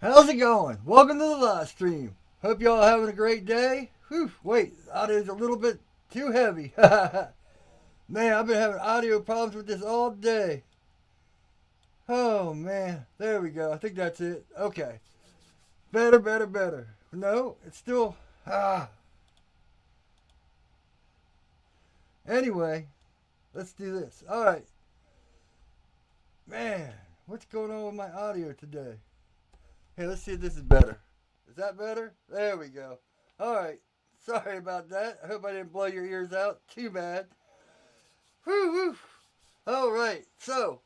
How's it going? Welcome to the live stream. Hope y'all having a great day. Whew, wait, audio's a little bit too heavy. Man, I've been having audio problems with this all day. Oh man, there we go. I think that's it. Okay, better, better, better. No, it's still ah. Anyway, let's do this. All right, man, what's going on with my audio today? Hey, let's see if this is better. Is that better? There we go. All right. Sorry about that. I hope I didn't blow your ears out. Too bad. Whew, whew. All right. So,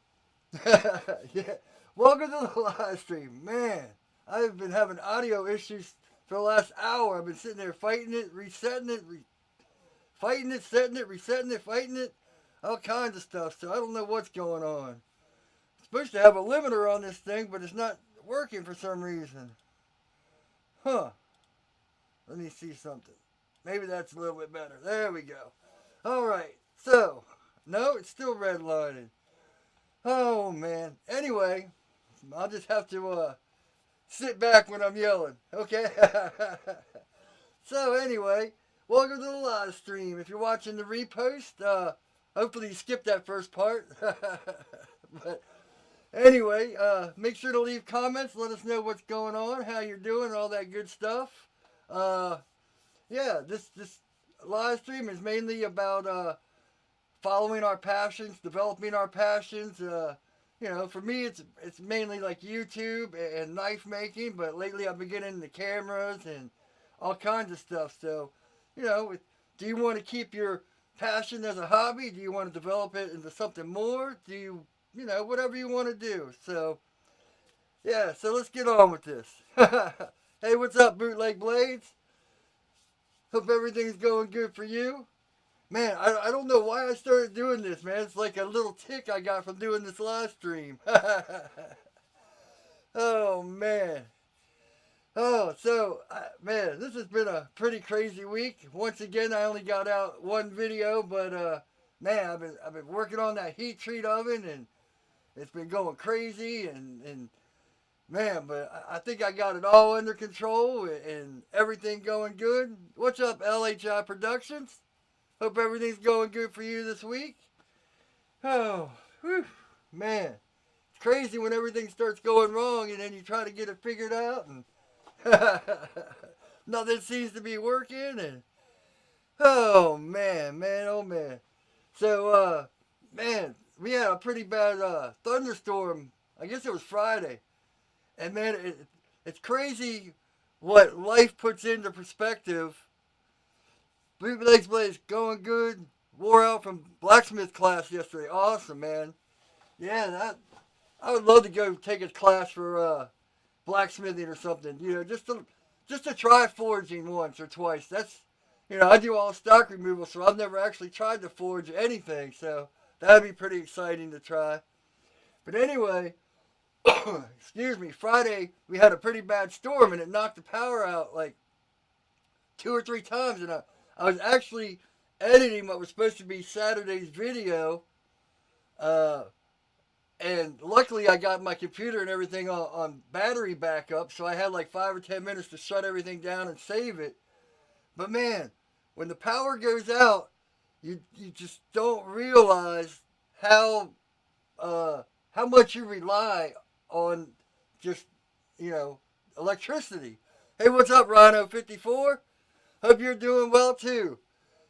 yeah. Welcome to the live stream. Man, I've been having audio issues for the last hour. I've been sitting there fighting it, resetting it, fighting it, setting it, resetting it, fighting it. All kinds of stuff. So I don't know what's going on. I'm supposed to have a limiter on this thing, but it's not working for some reason. Huh. Let me see something. Maybe that's a little bit better. There we go. All right. So, no, it's still redlining. Oh, man. Anyway, I'll just have to sit back when I'm yelling. Okay? So, anyway, welcome to the live stream. If you're watching the repost, hopefully you skipped that first part. But anyway, make sure to leave comments. Let us know what's going on, how you're doing, all that good stuff. Uh, yeah, this live stream is mainly about following our passions, developing our passions. For me, it's mainly like YouTube and knife making, but lately I've been getting into cameras and all kinds of stuff. So, do you want to keep your passion as a hobby? Do you want to develop it into something more? Do you, whatever you want to do. So, yeah, so let's get on with this. Hey, what's up, Bootleg Blades? Hope everything's going good for you. Man, I don't know why I started doing this, man. It's like a little tick I got from doing this live stream. Oh, man. Oh, so, man, this has been a pretty crazy week. Once again, I only got out one video, but, man, I've been working on that heat treat oven, and it's been going crazy, and man, but I think I got it all under control and everything going good. What's up, LHI Productions? Hope everything's going good for you this week. Oh, whew, man. It's crazy when everything starts going wrong and then you try to get it figured out and nothing seems to be working. And oh, man, oh, man. So, man, we had a pretty bad thunderstorm. I guess it was Friday. And man, it's crazy what life puts into perspective. Blue Legs Blaze going good. Wore out from blacksmith class yesterday. Awesome, man. Yeah, I would love to go take a class for blacksmithing or something. Just to try forging once or twice. That's I do all stock removal, so I've never actually tried to forge anything. So that'd be pretty exciting to try. But anyway, excuse me, Friday we had a pretty bad storm and it knocked the power out like 2 or 3 times. And I was actually editing what was supposed to be Saturday's video. Uh, and luckily I got my computer and everything on battery backup. So I had like 5 or 10 minutes to shut everything down and save it. But man, when the power goes out, you just don't realize how how much you rely on just, electricity. Hey, what's up, Rhino54? Hope you're doing well too.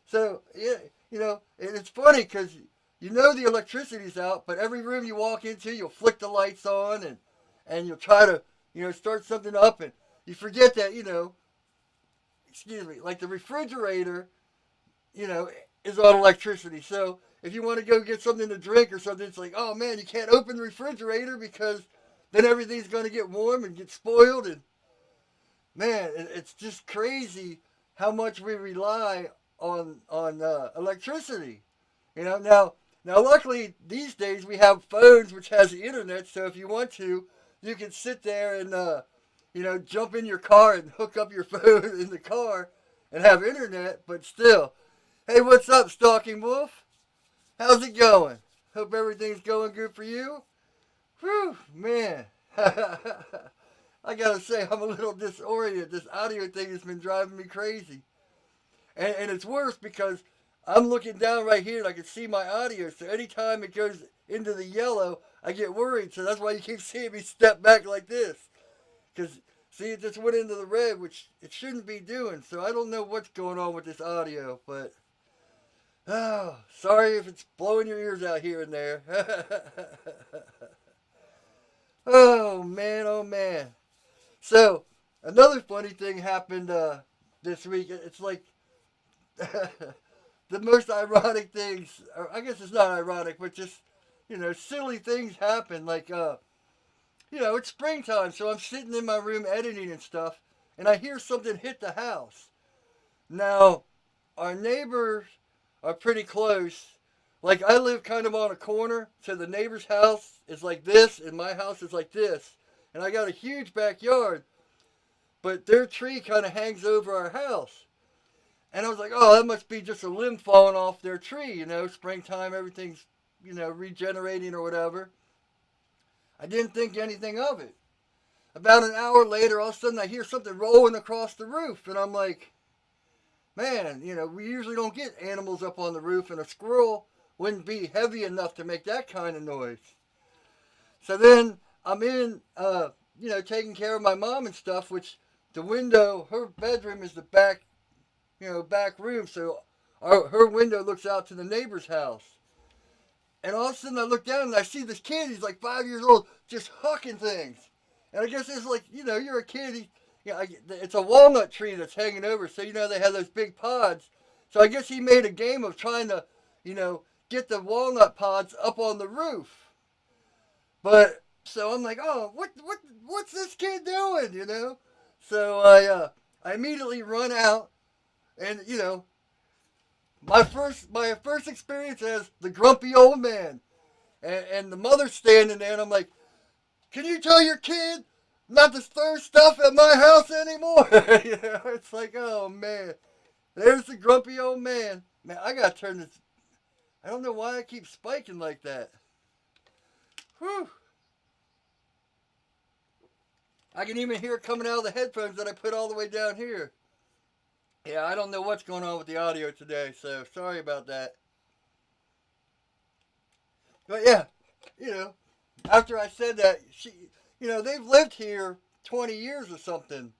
So, yeah, and it's funny because the electricity's out, but every room you walk into, you'll flick the lights on and you'll try to, start something up and you forget that, excuse me, like the refrigerator, is on electricity. So if you want to go get something to drink or something, it's like, oh man, you can't open the refrigerator because then everything's going to get warm and get spoiled. And man, it's just crazy how much we rely on electricity. Now luckily these days we have phones which has the internet, so if you want to, you can sit there and jump in your car and hook up your phone in the car and have internet. But still, hey, what's up, Stalking Wolf? How's it going? Hope everything's going good for you. Whew, man. I gotta say, I'm a little disoriented. This audio thing has been driving me crazy. And it's worse because I'm looking down right here and I can see my audio. So anytime it goes into the yellow, I get worried. So that's why you keep seeing me step back like this. Because, see, it just went into the red, which it shouldn't be doing. So I don't know what's going on with this audio. But, oh, sorry if it's blowing your ears out here and there. Oh, man, oh, man. So, another funny thing happened this week. It's like the most ironic things, or I guess it's not ironic, but just, silly things happen. Like, it's springtime, so I'm sitting in my room editing and stuff, and I hear something hit the house. Now, our neighbors are pretty close. Like, I live kind of on a corner, so the neighbor's house is like this, and my house is like this. And I got a huge backyard, but their tree kind of hangs over our house. And I was like, oh, that must be just a limb falling off their tree, springtime, everything's, regenerating or whatever. I didn't think anything of it. About an hour later, all of a sudden I hear something rolling across the roof, and I'm like, man, we usually don't get animals up on the roof, and a squirrel wouldn't be heavy enough to make that kind of noise. So then I'm in, taking care of my mom and stuff, which the window, her bedroom is the back room, so her window looks out to the neighbor's house. And all of a sudden I look down and I see this kid, he's like 5 years old, just hucking things. And I guess it's like, you're a kid, it's a walnut tree that's hanging over, so they have those big pods. So I guess he made a game of trying to, get the walnut pods up on the roof. But, so I'm like, oh, what's this kid doing, So I immediately run out. And, my first experience as the grumpy old man. And the mother's standing there, and I'm like, can you tell your kid not to stir stuff at my house anymore? It's like, oh, man. There's the grumpy old man. Man, I got to turn this. I don't know why I keep spiking like that. Whew. I can even hear it coming out of the headphones that I put all the way down here. Yeah, I don't know what's going on with the audio today, so sorry about that. But yeah, after I said that, they've lived here 20 years or something.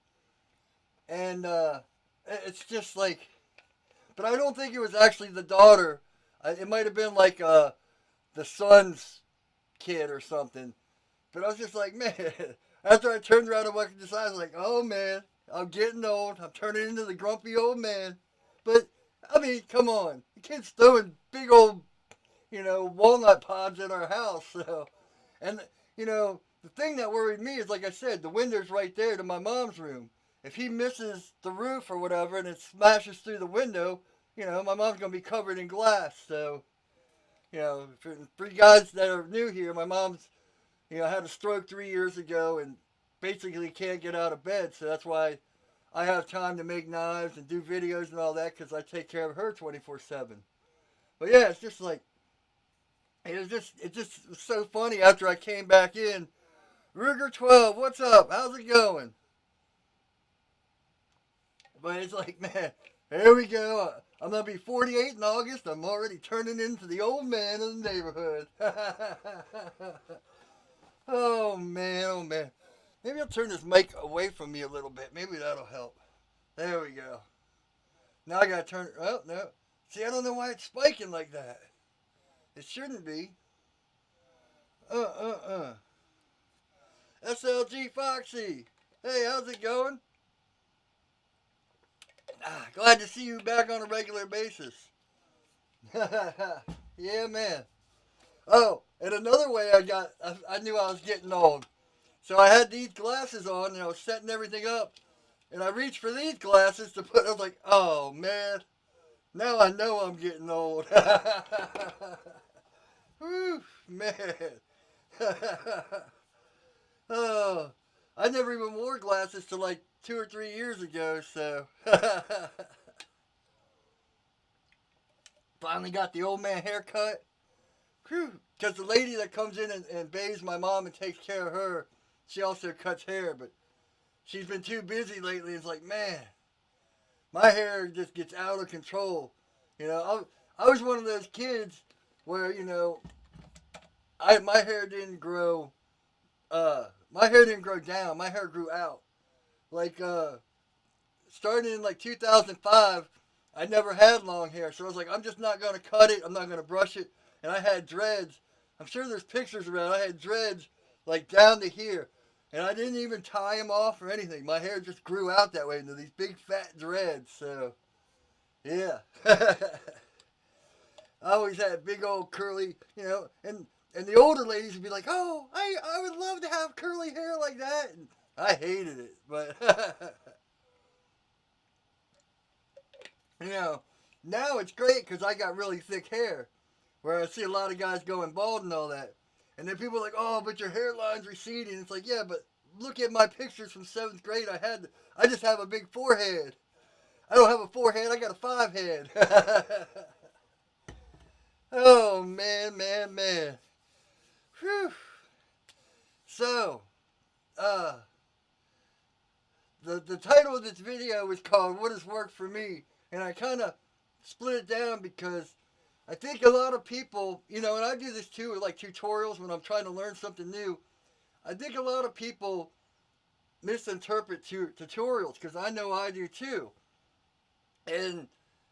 And it's just like, but I don't think it was actually the daughter. It might have been like the son's kid or something. But I was just like, man, after I turned around and walked inside, I was like, oh man. I'm getting old. I'm turning into the grumpy old man. But, I mean, come on. The kid's throwing big old, walnut pods in our house. So, and, the thing that worried me is, like I said, the window's right there to my mom's room. If he misses the roof or whatever and it smashes through the window, my mom's going to be covered in glass. So, for you guys that are new here, my mom's, had a stroke 3 years ago and basically can't get out of bed, so that's why I have time to make knives and do videos and all that, because I take care of her 24/7. But yeah, it's just like, it just was so funny after I came back in. Ruger 12, what's up? How's it going? But it's like, man, here we go. I'm going to be 48 in August. I'm already turning into the old man of the neighborhood. Oh, man, oh, man. Maybe I'll turn this mic away from me a little bit. Maybe that'll help. There we go. Now I gotta turn it. Oh, no. See, I don't know why it's spiking like that. It shouldn't be. SLG Foxy. Hey, how's it going? Glad to see you back on a regular basis. Yeah, man. Oh, and another way I knew I was getting old. So I had these glasses on, and I was setting everything up, and I reached for these glasses to put, I was like, oh, man, now I know I'm getting old. Whew, man. Oh, I never even wore glasses till like 2 or 3 years ago, so. Finally got the old man haircut. Whew, because the lady that comes in and bathes my mom and takes care of her, she also cuts hair, but she's been too busy lately. It's like, man, my hair just gets out of control. You know, I was one of those kids where, you know, my hair didn't grow. My hair didn't grow down. My hair grew out. Like starting in like 2005, I never had long hair, so I was like, I'm just not gonna cut it. I'm not gonna brush it. And I had dreads. I'm sure there's pictures around. I had dreads like down to here, and I didn't even tie them off or anything. My hair just grew out that way into these big fat dreads. So yeah. I always had big old curly, you know, and the older ladies would be like, "Oh, I would love to have curly hair like that." And I hated it, but you know, now it's great because I got really thick hair, where I see a lot of guys going bald and all that, and then people are like, "Oh, but your hairline's receding." It's like, yeah, but look at my pictures from seventh grade. I just have a big forehead. I don't have a forehead. I got a five head. Oh man, man, man. Whew. So, uh, the title of this video is called "What Has Worked for Me," and I kind of split it down because I think a lot of people, you know, and I do this too, like tutorials when I'm trying to learn something new. I think a lot of people misinterpret tutorials because I know I do too. And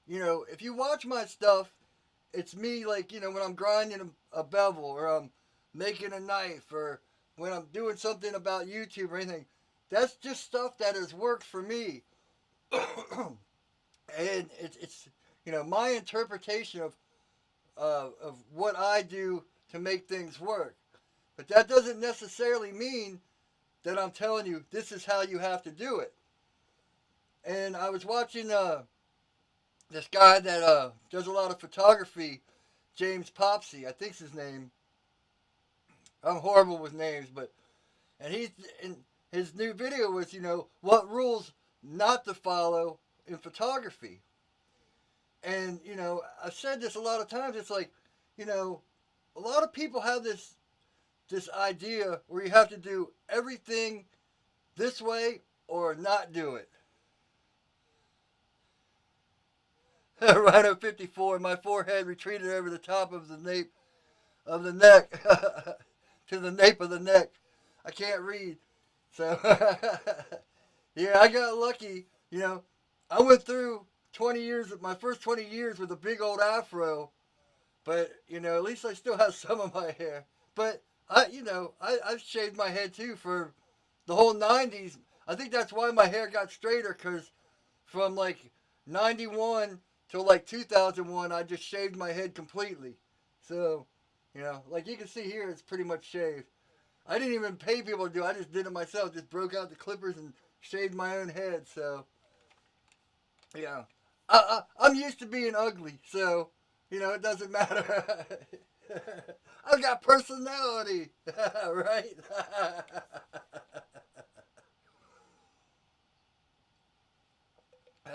you know, if you watch my stuff, it's me like, you know, when I'm grinding a bevel or I'm making a knife or when I'm doing something about YouTube or anything. That's just stuff that has worked for me. And it's you know, my interpretation of what I do to make things work. But that doesn't necessarily mean that I'm telling you this is how you have to do it. And I was watching this guy that does a lot of photography, James Popsy, I think's his name. I'm horrible with names, but and his new video was, you know, what rules not to follow in photography. And you know, I've said this a lot of times. It's like, you know, a lot of people have this idea where you have to do everything this way or not do it. Rhino 54, my forehead retreated over the top of the nape of the neck to the nape of the neck. I can't read. So, yeah, I got lucky. You know, I went through 20 years, my first 20 years with a big old afro, but, you know, at least I still have some of my hair. But, I've shaved my head too for the whole 90s. I think that's why my hair got straighter, because from like 91 till like 2001, I just shaved my head completely. So, you know, like you can see here, it's pretty much shaved. I didn't even pay people to do it. I just did it myself. Just broke out the clippers and shaved my own head. So, yeah. I'm used to being ugly. So, you know, it doesn't matter. I've got personality. Right?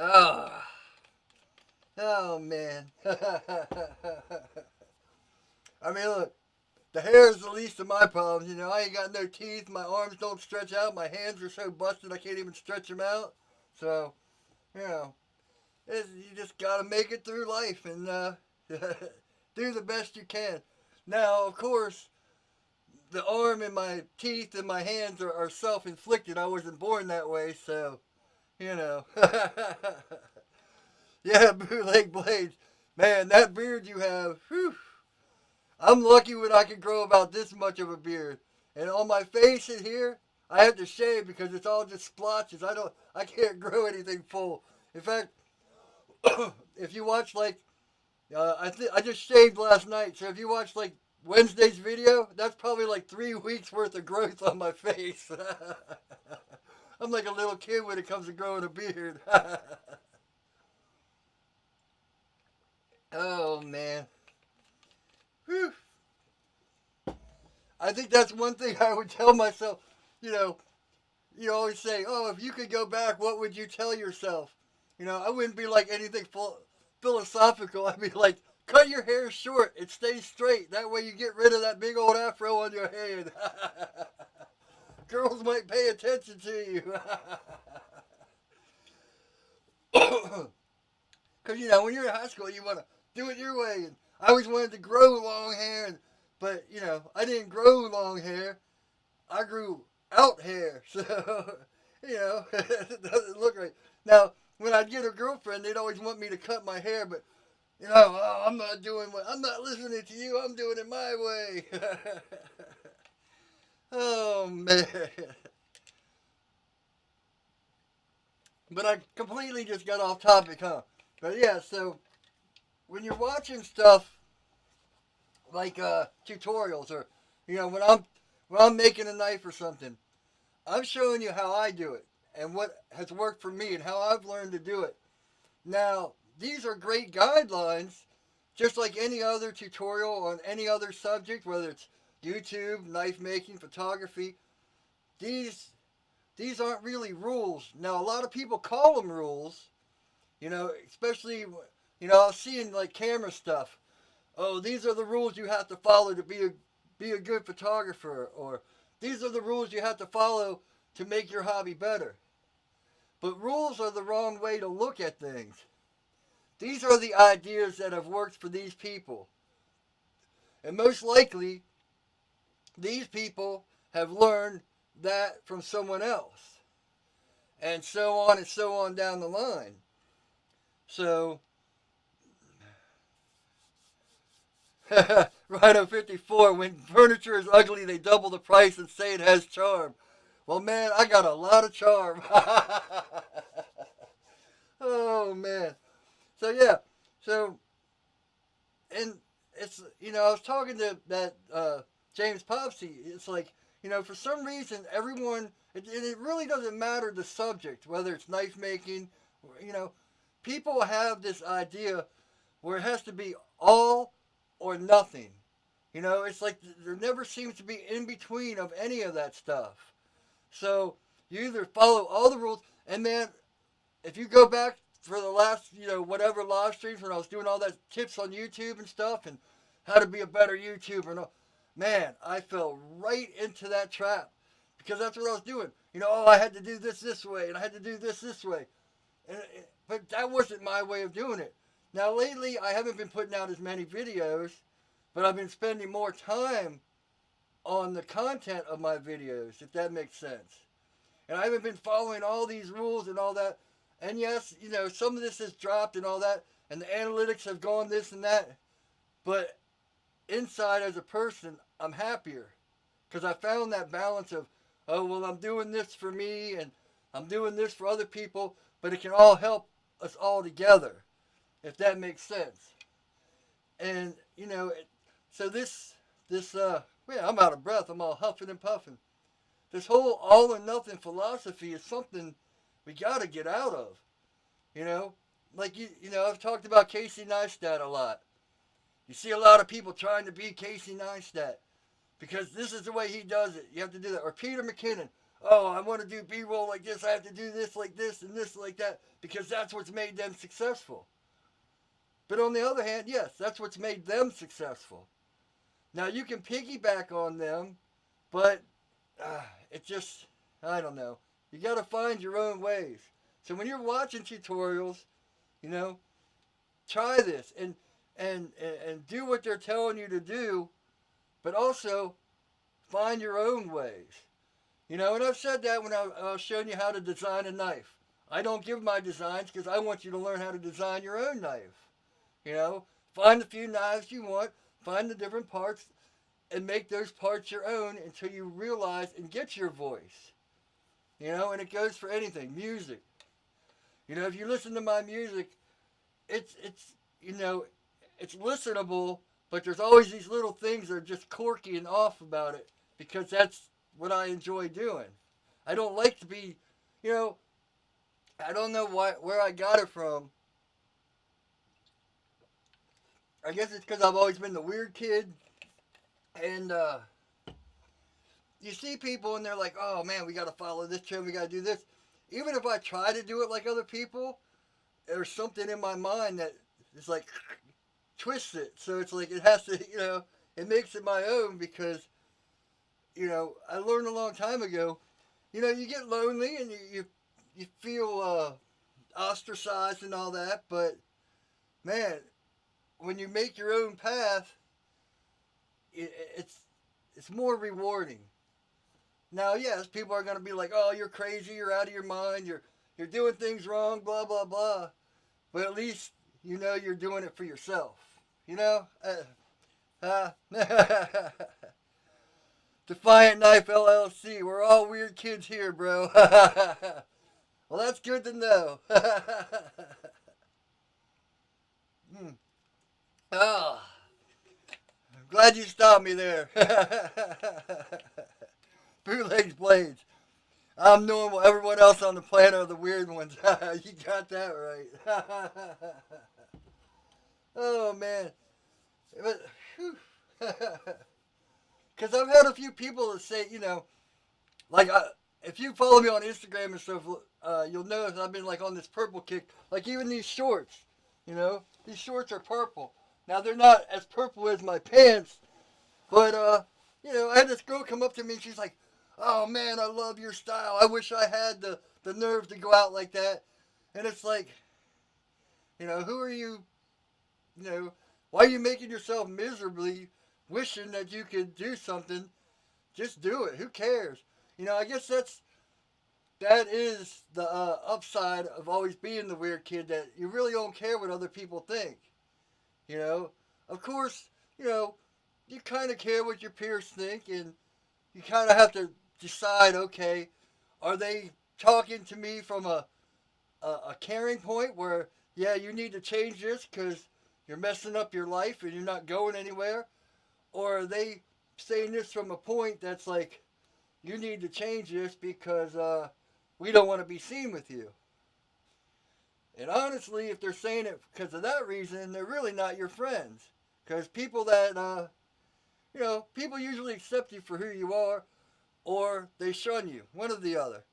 Oh, oh man. I mean, look, the hair is the least of my problems. You know, I ain't got no teeth. My arms don't stretch out. My hands are so busted I can't even stretch them out. So, you know, you just gotta make it through life and do the best you can. Now, of course, the arm and my teeth and my hands are self-inflicted. I wasn't born that way, so, you know. Yeah, bootleg blades. Man, that beard you have, whew. I'm lucky when I can grow about this much of a beard. And on my face and here, I have to shave because it's all just splotches. I can't grow anything full. In fact, if you watch like, I just shaved last night. So if you watch like Wednesday's video, that's probably like 3 weeks worth of growth on my face. I'm like a little kid when it comes to growing a beard. Oh man. Whew. I think that's one thing I would tell myself. You know, you always say, "Oh, if you could go back, what would you tell yourself?" You know, I wouldn't be like anything philosophical. I'd be like, "Cut your hair short. It stays straight. That way you get rid of that big old afro on your head." girls might pay attention to you. Because, when you're in high school, you want to do it your way. And I always wanted to grow long hair, but, I didn't grow long hair. I grew out hair. So, it doesn't look right. Now, when I'd get a girlfriend, they'd always want me to cut my hair, but, oh, I'm not listening to you. I'm doing it my way. Oh, man. But I completely just got off topic, huh? But yeah, so when you're watching stuff like tutorials or when I'm making a knife or something, I'm showing you how I do it and what has worked for me and how I've learned to do it. Now, these are great guidelines, just like any other tutorial on any other subject, whether it's YouTube, knife making, photography. These these aren't really rules. Now, a lot of people call them rules, especially, I was seeing like camera stuff. Oh, these are the rules you have to follow to be a good photographer, or these are the rules you have to follow to make your hobby better. But rules are the wrong way to look at things. These are the ideas that have worked for these people. And most likely, these people have learned that from someone else. And so on down the line. So, Rhino 54, when furniture is ugly, they double the price and say it has charm. Well, man, I got a lot of charm. Oh, man. So, yeah. So, and it's, I was talking to that James Popsy. It's like, for some reason, everyone, it really doesn't matter the subject, whether it's knife making, people have this idea where it has to be all or nothing. It's like there never seems to be in between of any of that stuff. So you either follow all the rules, and man, if you go back for the last, whatever live streams when I was doing all that tips on YouTube and stuff and how to be a better YouTuber, and all, man, I fell right into that trap because that's what I was doing. Oh, I had to do this way, and I had to do this way. But that wasn't my way of doing it. Now, lately, I haven't been putting out as many videos, but I've been spending more time on the content of my videos, if that makes sense. And I haven't been following all these rules and all that. And yes, some of this has dropped and all that, and the analytics have gone this and that. But inside as a person, I'm happier because I found that balance of, oh, well, I'm doing this for me and I'm doing this for other people, but it can all help us all together, if that makes sense. And, so yeah, I'm out of breath. I'm all huffing and puffing. This whole all or nothing philosophy is something we got to get out of. Like, I've talked about Casey Neistat a lot. You see a lot of people trying to be Casey Neistat because this is the way he does it. You have to do that. Or Peter McKinnon. Oh, I want to do B-roll like this. I have to do this like this and this like that because that's what's made them successful. But on the other hand, yes, that's what's made them successful. Now, you can piggyback on them, but it just, I don't know. You got to find your own ways. So when you're watching tutorials, try this and do what they're telling you to do, but also find your own ways. And I've said that when I was showing you how to design a knife. I don't give my designs because I want you to learn how to design your own knife. Find the few knives you want, find the different parts, and make those parts your own until you realize and get your voice. And it goes for anything. Music. If you listen to my music, it's listenable, but there's always these little things that are just quirky and off about it because that's what I enjoy doing. I don't like to be, I don't know where I got it from. I guess it's because I've always been the weird kid. And you see people and they're like, oh man, we got to follow this trend, we got to do this. Even if I try to do it like other people, there's something in my mind that is like twists it. So it's like it has to, it makes it my own because I learned a long time ago, you get lonely and you feel ostracized and all that, but man, when you make your own path, it, it's it's more rewarding. Now, yes, people are going to be like, "Oh, you're crazy. You're out of your mind. You're doing things wrong. Blah blah blah." But at least you're doing it for yourself. You know. Defiant Knife LLC. We're all weird kids here, bro. Well, that's good to know. Hmm. Oh, I'm glad you stopped me there. Bootlegs blades. I'm normal. Everyone else on the planet are the weird ones. You got that right. Oh man. Because I've had a few people that say, like if you follow me on Instagram and stuff, you'll notice I've been like on this purple kick. Like even these shorts, these shorts are purple. Now they're not as purple as my pants, but I had this girl come up to me and she's like, "Oh man, I love your style. I wish I had the nerve to go out like that." And it's like, who are you? You know, why are you making yourself miserably, wishing that you could do something? Just do it. Who cares? I guess that is the upside of always being the weird kid, that you really don't care what other people think. You know, of course, you know, you kind of care what your peers think, and you kind of have to decide. Okay, are they talking to me from a caring point where, yeah, you need to change this because you're messing up your life and you're not going anywhere, or are they saying this from a point that's like, you need to change this because we don't want to be seen with you. And honestly, if they're saying it because of that reason, they're really not your friends. Because people people usually accept you for who you are, or they shun you. One or the other.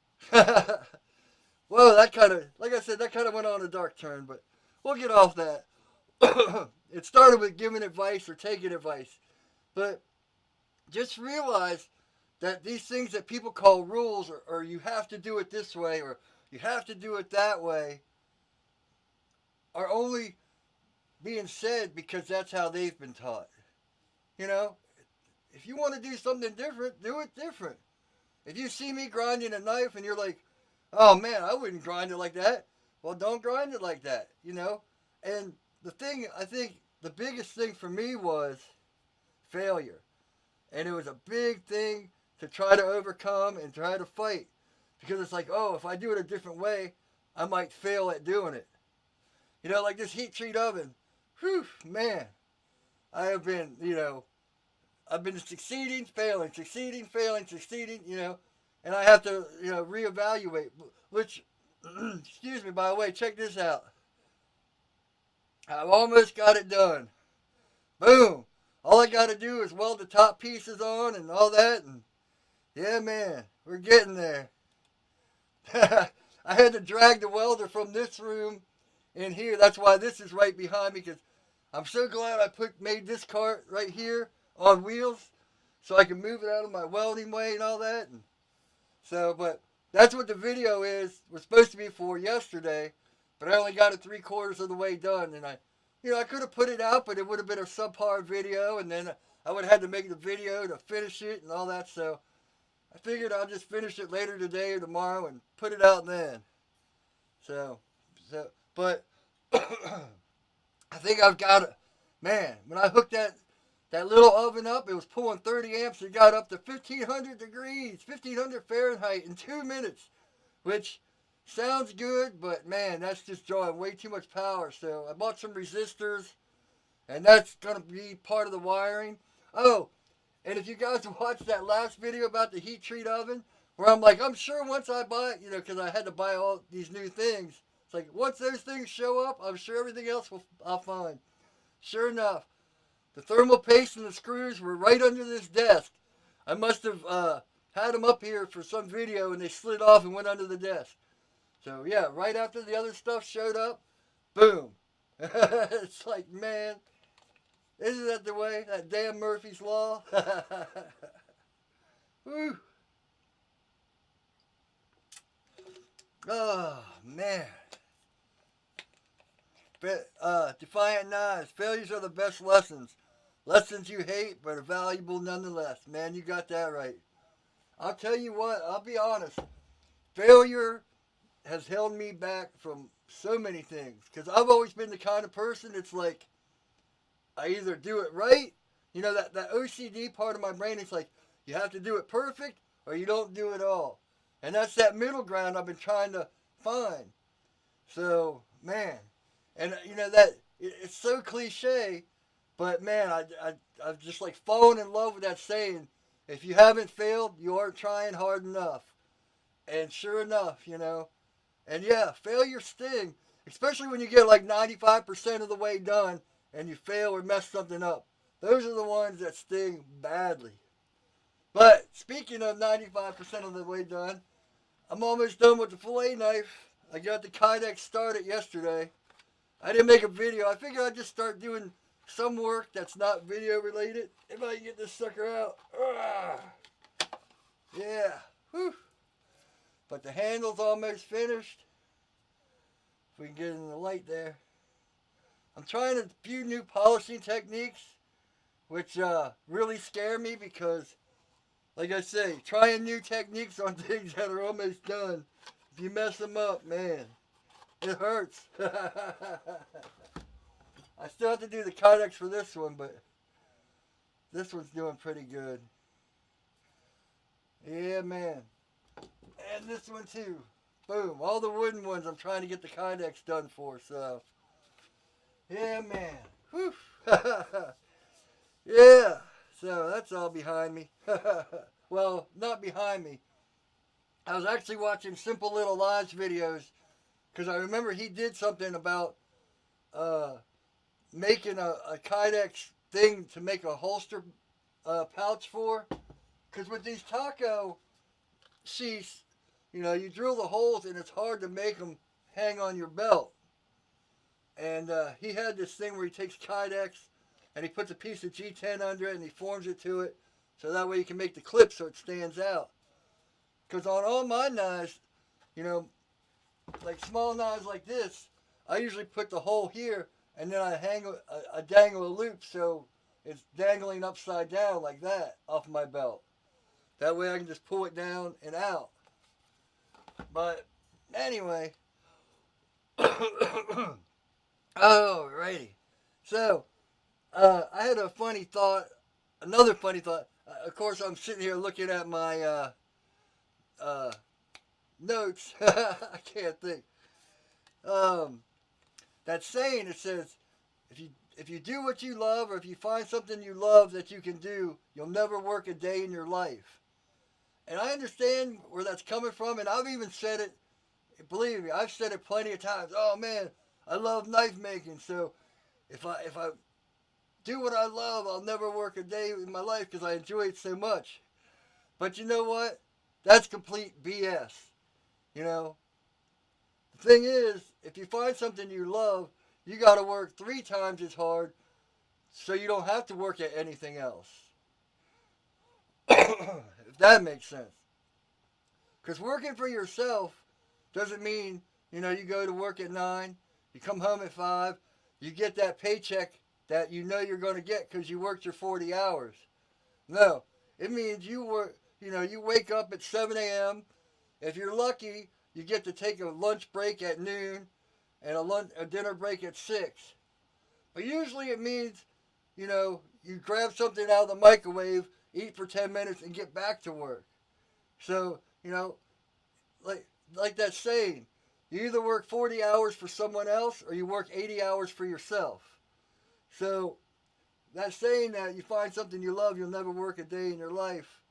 Well, that kind of, like I said, that kind of went on a dark turn, but we'll get off that. It started with giving advice or taking advice. But just realize that these things that people call rules, or you have to do it this way, or you have to do it that way, are only being said because that's how they've been taught. You know, if you want to do something different, do it different. If you see me grinding a knife and you're like, "Oh man, I wouldn't grind it like that," well, don't grind it like that. And the thing, I think the biggest thing for me was failure. And it was a big thing to try to overcome and try to fight. Because it's like, oh, if I do it a different way, I might fail at doing it. Like this heat treat oven. Whew, man. I have been, I've been succeeding, failing, succeeding, failing, succeeding. And I have to, reevaluate. Which, excuse me, by the way, check this out. I've almost got it done. Boom. All I got to do is weld the top pieces on and all that. And yeah, man, we're getting there. I had to drag the welder from this room in here. That's why this is right behind me, because I'm so glad I made this cart right here on wheels so I can move it out of my welding way and all that. And so, but that's what the video was supposed to be for yesterday, but I only got it 3/4 of the way done. And I could have put it out, but it would have been a subpar video, and then I would have had to make the video to finish it and all that. So I figured I'll just finish it later today or tomorrow and put it out then. So, but I think I've got it. Man, when I hooked that little oven up, it was pulling 30 amps. It got up to 1,500 degrees, 1,500 Fahrenheit in 2 minutes, which sounds good, but man, that's just drawing way too much power. So I bought some resistors, and that's going to be part of the wiring. Oh, and if you guys watched that last video about the heat treat oven, where I'm like, I'm sure once I buy it, because I had to buy all these new things. It's like, once those things show up, I'm sure everything else I'll find. Sure enough, the thermal paste and the screws were right under this desk. I must have had them up here for some video, and they slid off and went under the desk. So yeah, right after the other stuff showed up, boom. It's like, man, isn't that the way? That damn Murphy's Law. Whew. Oh, man. Defiant Knives. Failures are the best lessons. Lessons you hate, but are valuable nonetheless. Man, you got that right. I'll tell you what, I'll be honest. Failure has held me back from so many things. Because I've always been the kind of person that's like, I either do it right, you know, that OCD part of my brain is like, you have to do it perfect or you don't do it all. And that's that middle ground I've been trying to find. So, man, and you know, it's so cliche, but man, I've just like fallen in love with that saying, if you haven't failed, you aren't trying hard enough. And sure enough, you know, and yeah, failure sting, especially when you get like 95% of the way done and you fail or mess something up. Those are the ones that sting badly. But speaking of 95% of the way done, I'm almost done with the fillet knife. I got the Kydex started yesterday. I didn't make a video. I figured I'd just start doing some work that's not video related. If I can get this sucker out. Yeah. Whew. But the handle's almost finished. If we can get in the light there. I'm trying a few new polishing techniques, which really scare me because, like I say, trying new techniques on things that are almost done, if you mess them up, man, it hurts. I still have to do the Kydex for this one, but this one's doing pretty good. Yeah, man. And this one too. Boom. All the wooden ones I'm trying to get the Kydex done for, so. Yeah, man. Whew. Yeah. So that's all behind me. Well, not behind me. I was actually watching Simple Little Lies videos because I remember he did something about making a Kydex thing to make a holster pouch for. Because with these taco sheaths, you know, you drill the holes and it's hard to make them hang on your belt. And he had this thing where he takes Kydex and he puts a piece of G10 under it and he forms it to it so that way you can make the clip so it stands out. Because on all my knives, you know, like small knives like this, I usually put the hole here and then I dangle a loop so it's dangling upside down like that off my belt. That way I can just pull it down and out. But anyway, alrighty. So I had a funny thought, another funny thought. Of course, I'm sitting here looking at my notes. I can't think. That saying, it says, if you do what you love, or if you find something you love that you can do, you'll never work a day in your life. And I understand where that's coming from, and I've even said it. Believe me, I've said it plenty of times. Oh man, I love knife making, so if I do what I love, I'll never work a day in my life because I enjoy it so much. But you know what? That's complete BS. You know, the thing is, if you find something you love, you got to work 3 times as hard so you don't have to work at anything else. If that makes sense. Because working for yourself doesn't mean, you know, you go to work at 9, you come home at 5, you get that paycheck that you know you're going to get because you worked your 40 hours. No, it means you work, you know, you wake up at 7 a.m. If you're lucky, you get to take a lunch break at noon and a dinner break at 6. But usually it means, you know, you grab something out of the microwave, eat for 10 minutes, and get back to work. So, you know, like that saying, you either work 40 hours for someone else or you work 80 hours for yourself. So, that saying that you find something you love, you'll never work a day in your life.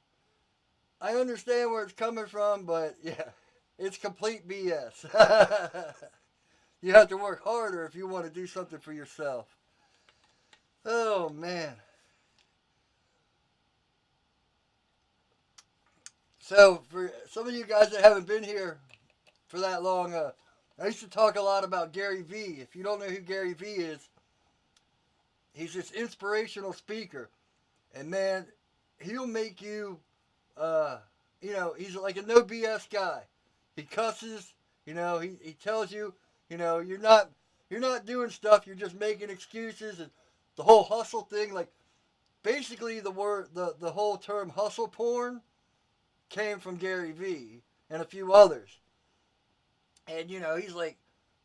I understand where it's coming from, but yeah, it's complete BS. You have to work harder if you want to do something for yourself. Oh, man. So, for some of you guys that haven't been here for that long, I used to talk a lot about Gary Vee. If you don't know who Gary Vee is, he's this inspirational speaker. And man, he'll make you uh, he's like a no BS guy. He cusses. He tells you, you're not doing stuff. You're just making excuses and the whole hustle thing. Like basically the whole term hustle porn came from Gary Vee and a few others. And he's like,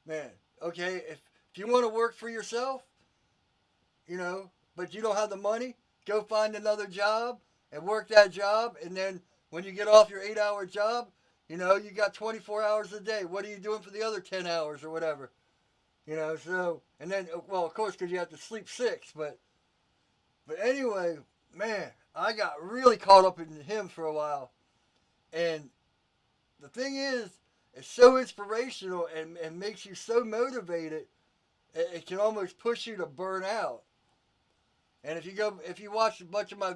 man, okay, if you want to work for yourself, but you don't have the money, go find another job and work that job. And then when you get off your 8-hour job, you got 24 hours a day. What are you doing for the other 10 hours or whatever? So, and then, well, of course, because you have to sleep 6. But anyway, man, I got really caught up in him for a while. And the thing is, it's so inspirational and makes you so motivated, it can almost push you to burn out. And if you watch a bunch of my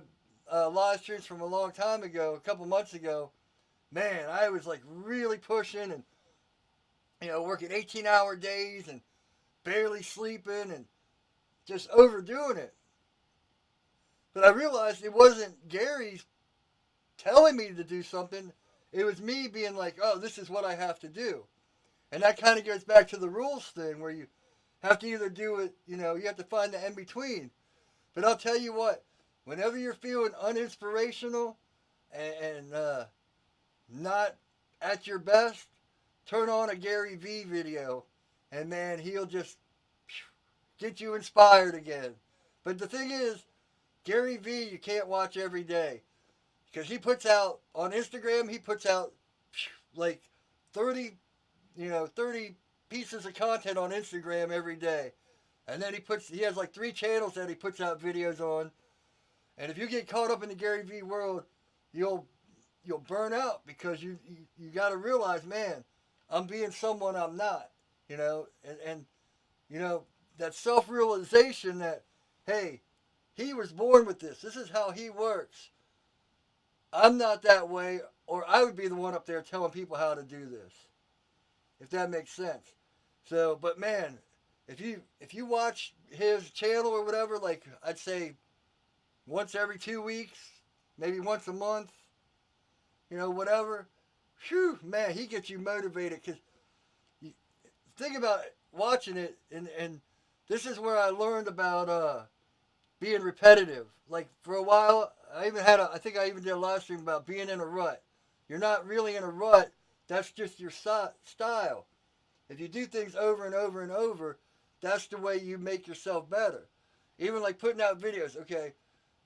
live streams from a long time ago, a couple months ago, man, I was like really pushing and working 18-hour days and barely sleeping and just overdoing it. But I realized it wasn't Gary telling me to do something. It was me being like, oh, this is what I have to do. And that kind of goes back to the rules thing where you have to either do it, you have to find the in between. But I'll tell you what, whenever you're feeling uninspirational and not at your best, turn on a Gary Vee video and man, he'll just get you inspired again. But the thing is, Gary Vee you can't watch every day. Because he puts out, on Instagram, he puts out like 30 pieces of content on Instagram every day. And then he has like 3 channels that he puts out videos on. And if you get caught up in the Gary Vee world, you'll burn out because you got to realize, man, I'm being someone I'm not, and that self-realization that, hey, he was born with this. This is how he works. I'm not that way, or I would be the one up there telling people how to do this, if that makes sense. So, but man, if you watch his channel or whatever, like I'd say once every 2 weeks, maybe once a month, whatever, whew, man, he gets you motivated because think about watching it, and this is where I learned about being repetitive. Like for a while, I think I even did a live stream about being in a rut. You're not really in a rut. That's just your style. If you do things over and over and over, that's the way you make yourself better. Even like putting out videos. Okay,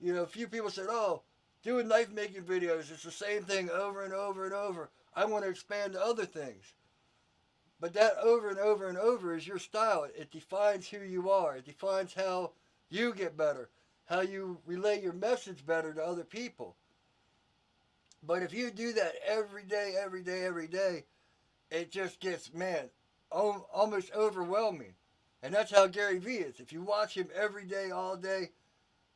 a few people said, "Oh, doing knife making videos, it's the same thing over and over and over. I want to expand to other things." But that over and over and over is your style. It defines who you are. It defines how you get better, how you relay your message better to other people. But if you do that every day, every day, every day, it just gets, man, almost overwhelming. And that's how Gary Vee is. If you watch him every day, all day,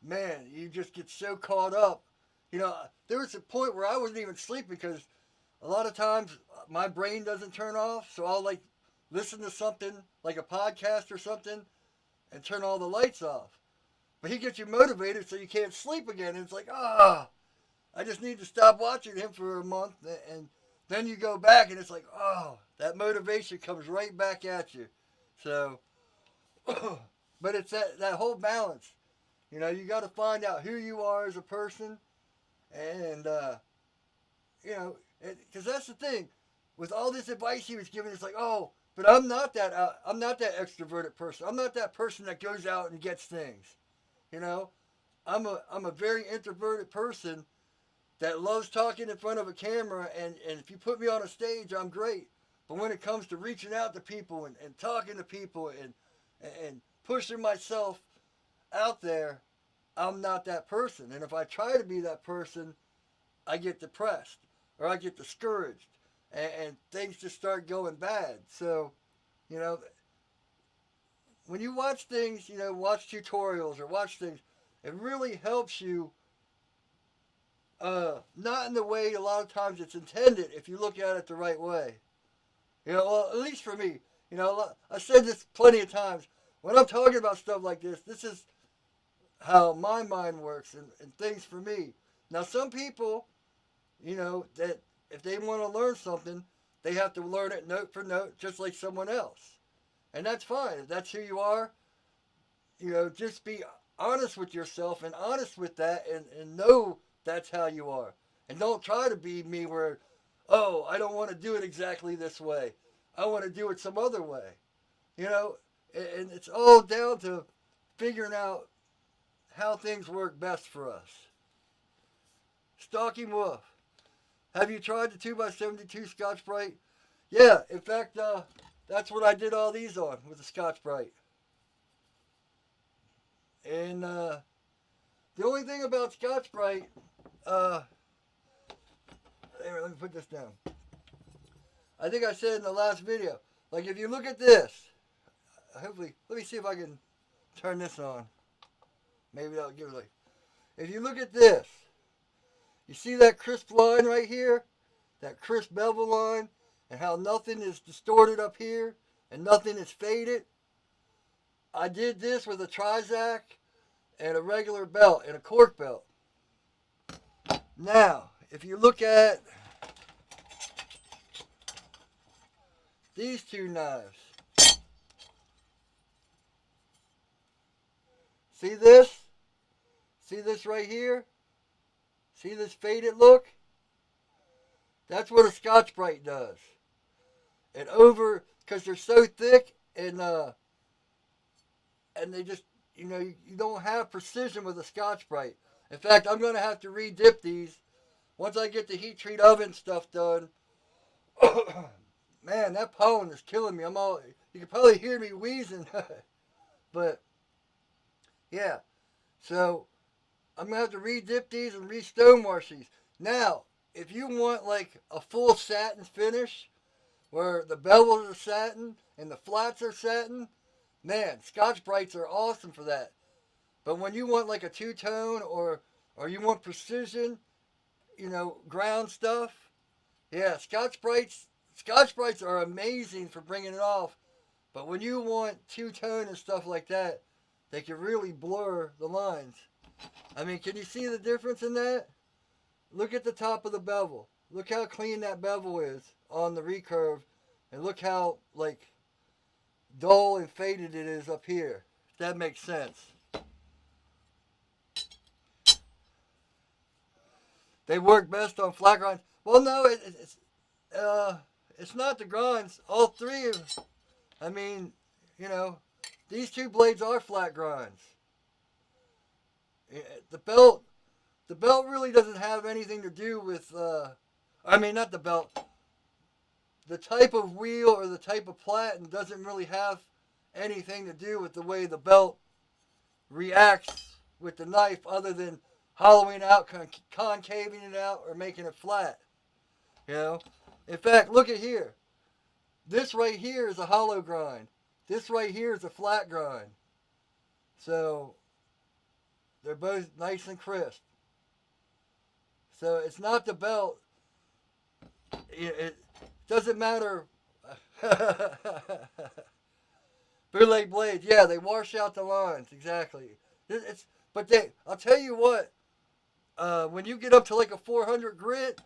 man, you just get so caught up. There was a point where I wasn't even sleeping because a lot of times my brain doesn't turn off. So I'll like listen to something like a podcast or something and turn all the lights off. But he gets you motivated so you can't sleep again. And it's like, I just need to stop watching him for a month. And then you go back and it's like, that motivation comes right back at you. So, but it's that whole balance. You got to find out who you are as a person. And, because that's the thing. With all this advice he was giving, it's like, but I'm not that extroverted person. I'm not that person that goes out and gets things. I'm a very introverted person that loves talking in front of a camera, and if you put me on a stage, I'm great. But when it comes to reaching out to people and talking to people and pushing myself out there, I'm not that person. And if I try to be that person, I get depressed or I get discouraged and things just start going bad. So, when you watch things, watch tutorials or watch things, it really helps you, not in the way a lot of times it's intended if you look at it the right way. Well, at least for me, I said this plenty of times. When I'm talking about stuff like this is how my mind works and things for me. Now, some people, you know, that if they want to learn something, they have to learn it note for note, just like someone else. And that's fine. If that's who you are, you know, just be honest with yourself and honest with that and know that's how you are. And don't try to be me where, oh, I don't want to do it exactly this way. I want to do it some other way. You know, and it's all down to figuring out how things work best for us. Stalking Wolf. Have you tried the 2x72 Scotchbrite? Yeah, in fact, that's what I did all these on with the Scotchbrite. And the only thing about Scotchbrite, uh, let me put this down. I think I said in the last video, like if you look at this, hopefully, let me see if I can turn this on. Maybe that'll give it like, if you look at this, you see that crisp line right here? That crisp bevel line? And how nothing is distorted up here and nothing is faded? I did this with a Trizac and a regular belt and a Cork belt. Now, if you look at these two knives, see this? See this right here? See this faded look? That's what a Scotchbrite does. And because they're so thick and they just, you know, you don't have precision with a Scotchbrite. In fact, I'm going to have to re-dip these once I get the heat treat oven stuff done. Man, that pollen is killing me. You can probably hear me wheezing. But, yeah. So, I'm going to have to re-dip these and re-stonewash these. Now, if you want like a full satin finish, where the bevels are satin and the flats are satin, man, Scotchbrites are awesome for that. But when you want like a two-tone or you want precision, you know, ground stuff, yeah, Scotchbrites are amazing for bringing it off. But when you want two-tone and stuff like that, they can really blur the lines. I mean, can you see the difference in that? Look at the top of the bevel. Look how clean that bevel is on the recurve. And look how, like, dull and faded it is up here. If that makes sense. They work best on flat grinds. Well, no, it's not the grinds. All three of, I mean, you know, these two blades are flat grinds. The belt really doesn't have anything to do with, I mean, not the belt. The type of wheel or the type of platen doesn't really have anything to do with the way the belt reacts with the knife other than hollowing out, concaving it out, or making it flat. You know? In fact, look at here. This right here is a hollow grind. This right here is a flat grind. So, they're both nice and crisp. So, it's not the belt. It doesn't matter. Bootleg blades, yeah, they wash out the lines, exactly. I'll tell you what, when you get up to like a 400 grit,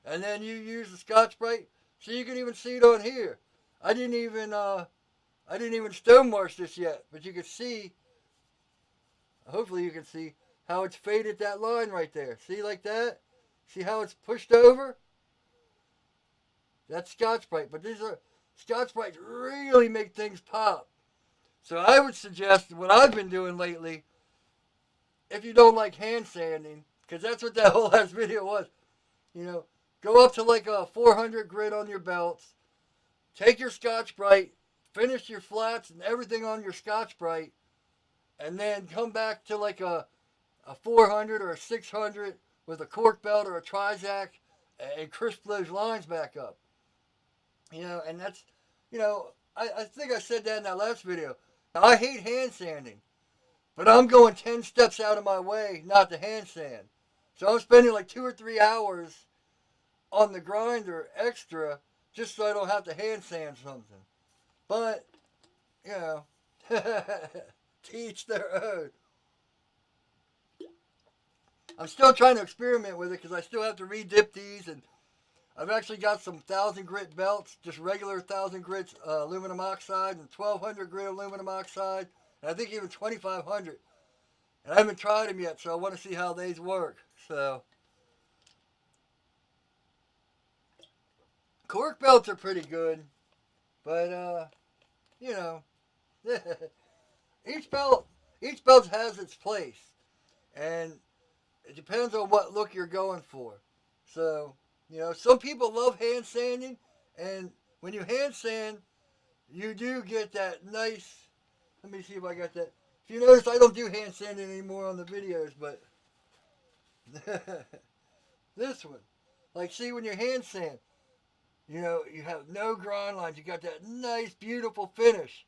and then you use the Scotchbrite, so you can even see it on here. I didn't even stonewash this yet, but you can see, hopefully you can see how it's faded that line right there. See like that? See how it's pushed over? That's Scotchbrite, but these are Scotchbrites really make things pop. So I would suggest what I've been doing lately, if you don't like hand sanding, because that's what that whole last video was, you know, go up to like a 400 grit on your belts, take your Scotchbrite, finish your flats and everything on your Scotchbrite, and then come back to like a 400 or a 600 with a Cork belt or a Trizac and crisp those lines back up. You know, and that's, you know, I think I said that in that last video. I hate hand sanding, but I'm going 10 steps out of my way not to hand sand. So I'm spending like 2 or 3 hours on the grinder extra just so I don't have to hand sand something. But, you know, to each their own. I'm still trying to experiment with it because I still have to re-dip these, and I've actually got some 1,000 grit belts, just regular 1,000 grit aluminum oxide and 1,200 grit aluminum oxide, and I think even 2,500. And I haven't tried them yet, so I want to see how these work. So, cork belts are pretty good, but you know, each belt each belt has its place, and it depends on what look you're going for. So, some people love hand sanding, and when you hand sand, you do get that nice. Let me see if I got that. If you notice, I don't do hand sanding anymore on the videos, but this one, like, see when you hand sand, you have no grind lines. You got that nice, beautiful finish,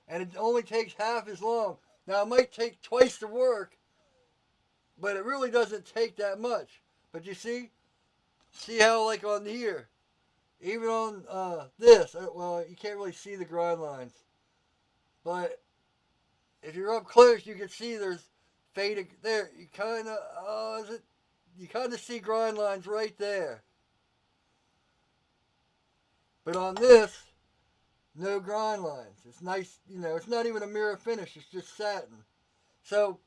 and it only takes half as long. Now it might take twice the work, but it really doesn't take that much. But you see how, like, on here, even on this, well, you can't really see the grind lines, but if you're up close, you can see there's faded there. You kind of, you kind of see grind lines right there. But on this, no grind lines. It's nice, it's not even a mirror finish. It's just satin. So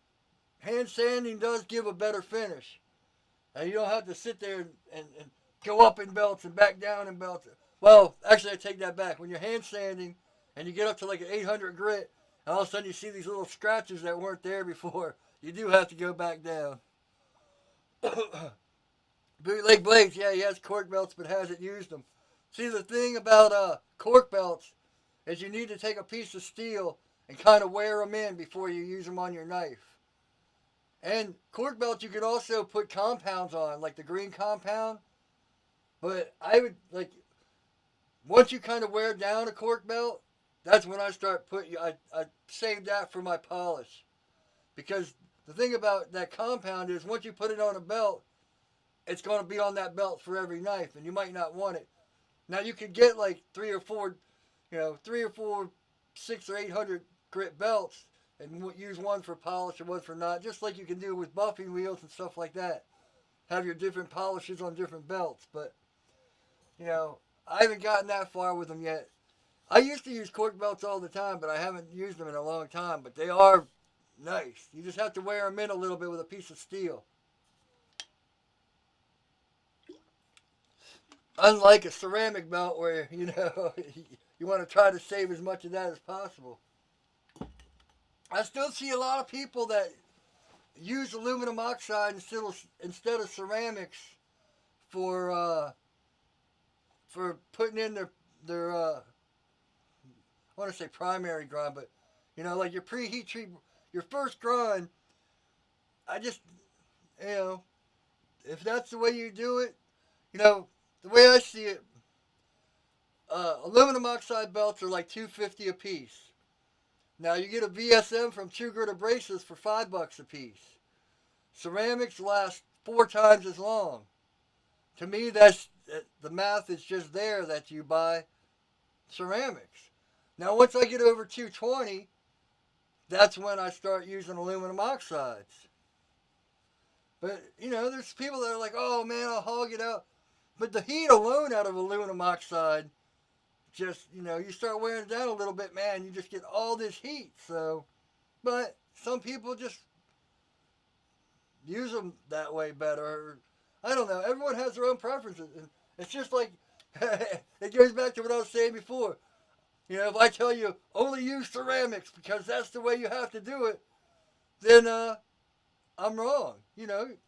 hand sanding does give a better finish. And you don't have to sit there and go up in belts and back down in belts. Well, actually, I take that back. When you're hand sanding and you get up to like an 800 grit, and all of a sudden you see these little scratches that weren't there before, you do have to go back down. Bootleg blades, yeah, he has cork belts but hasn't used them. See, the thing about cork belts is you need to take a piece of steel and kind of wear them in before you use them on your knife. And cork belts you can also put compounds on, like the green compound. But I would, like, once you kind of wear down a cork belt, that's when I start putting, I save that for my polish. Because the thing about that compound is once you put it on a belt, it's going to be on that belt for every knife, and you might not want it. Now you could get like three or four 600 or 800 grit belts and use one for polish and one for not, just like you can do with buffing wheels and stuff like that. Have your different polishes on different belts, but I haven't gotten that far with them yet. I used to use cork belts all the time, but I haven't used them in a long time. But they are nice. You just have to wear them in a little bit with a piece of steel. Unlike a ceramic belt where, you want to try to save as much of that as possible. I still see a lot of people that use aluminum oxide instead of ceramics for putting in their I want to say primary grind, but like your preheat treat, your first grind. I just, if that's the way you do it, the way I see it, aluminum oxide belts are like $2.50 a piece. Now you get a VSM from True Grit Abrasives for $5 a piece. Ceramics last 4 times as long. To me, that's the math is just there that you buy ceramics. Now once I get over 220, that's when I start using aluminum oxides. But there's people that are like, oh man, I'll hog it out. But the heat alone out of aluminum oxide, just, you start wearing it down a little bit, man, you just get all this heat. So, but some people just use them that way better. I don't know. Everyone has their own preferences. And it's just like, it goes back to what I was saying before. If I tell you only use ceramics because that's the way you have to do it, then I'm wrong.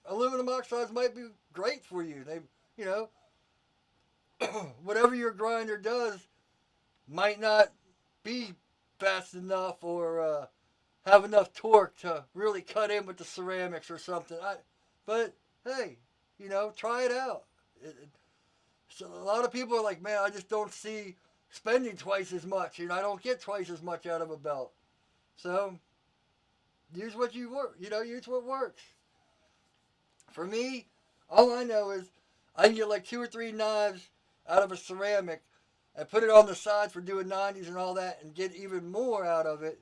Aluminum oxides might be great for you. They, whatever your grinder does might not be fast enough or have enough torque to really cut in with the ceramics or something. But hey, try it out. So a lot of people are like, man, I just don't see spending twice as much. I don't get twice as much out of a belt. So use what you work. Use what works. For me, all I know is I can get like 2 or 3 knives out of a ceramic and put it on the side for doing 90s and all that and get even more out of it.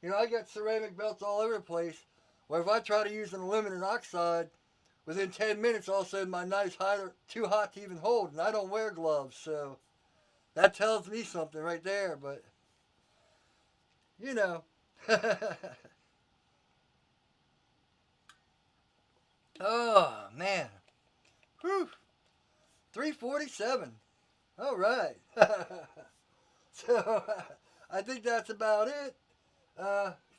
I got ceramic belts all over the place where if I try to use an aluminum oxide, within 10 minutes, all of a sudden my knife's too hot to even hold, and I don't wear gloves, so that tells me something right there, but, you know. Oh, man. Whew. 347. All right. So, I think that's about it.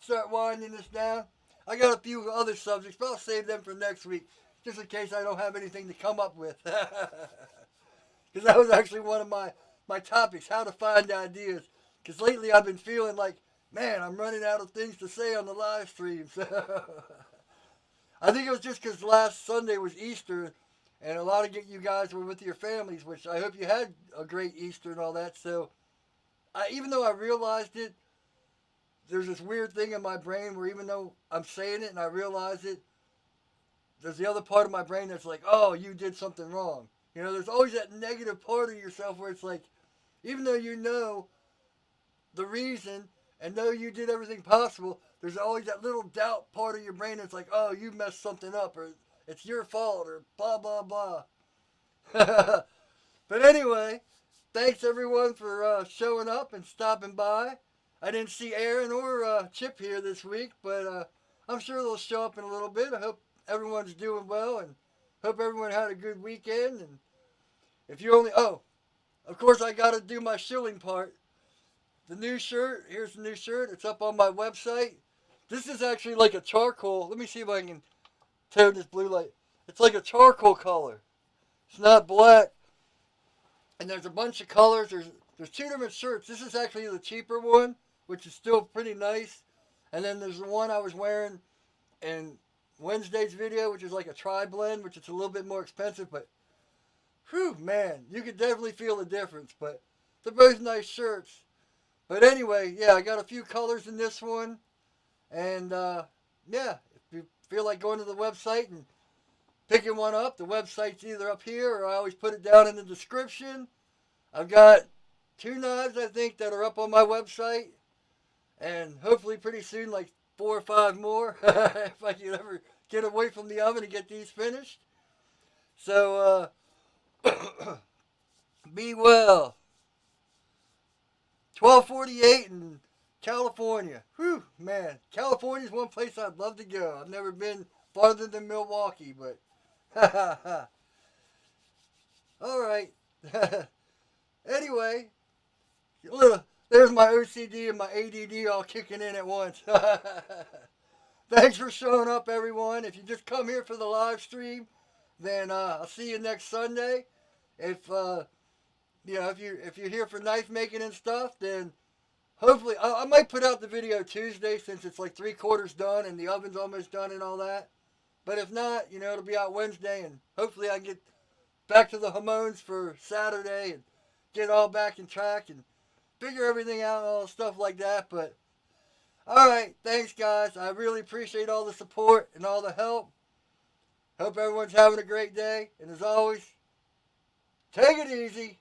Start winding this down. I got a few other subjects, but I'll save them for next week, just in case I don't have anything to come up with. Because that was actually one of my topics, how to find ideas. Because lately I've been feeling like, man, I'm running out of things to say on the live stream. So I think it was just because last Sunday was Easter, and a lot of you guys were with your families, which I hope you had a great Easter and all that. So even though I realized it, there's this weird thing in my brain where even though I'm saying it and I realize it, there's the other part of my brain that's like, oh, you did something wrong. You know, there's always that negative part of yourself where it's like, even though you know the reason and know you did everything possible, there's always that little doubt part of your brain that's like, oh, you messed something up, or it's your fault, or blah, blah, blah. But anyway, thanks everyone for showing up and stopping by. I didn't see Aaron or Chip here this week, but I'm sure they'll show up in a little bit. I hope everyone's doing well, and hope everyone had a good weekend. And if you only, of course I got to do my shilling part. The new shirt, here's the new shirt. It's up on my website. This is actually like a charcoal. Let me see if I can turn this blue light. It's like a charcoal color. It's not black. And there's a bunch of colors. There's two different shirts. This is actually the cheaper one, which is still pretty nice. And then there's the one I was wearing in Wednesday's video, which is like a tri-blend, which is a little bit more expensive. But, whew, man, you can definitely feel the difference. But they're both nice shirts. But anyway, yeah, I got a few colors in this one. And, yeah, if you feel like going to the website and picking one up, the website's either up here or I always put it down in the description. I've got 2 knives, I think, that are up on my website. And hopefully pretty soon, like 4 or 5 more, if I can ever get away from the oven and get these finished. So, be well. 1248 in California. Whew, man. California's one place I'd love to go. I've never been farther than Milwaukee, but all right. Anyway, there's my OCD and my ADD all kicking in at once. Thanks for showing up, everyone. If you just come here for the live stream, then I'll see you next Sunday. If if you're here for knife making and stuff, then hopefully I might put out the video Tuesday since it's like 3/4 done and the oven's almost done and all that. But if not, it'll be out Wednesday, and hopefully I can get back to the hormones for Saturday and get all back in track and figure everything out and all stuff like that. But all right, thanks guys. I really appreciate all the support and all the help. Hope everyone's having a great day, and as always, take it easy.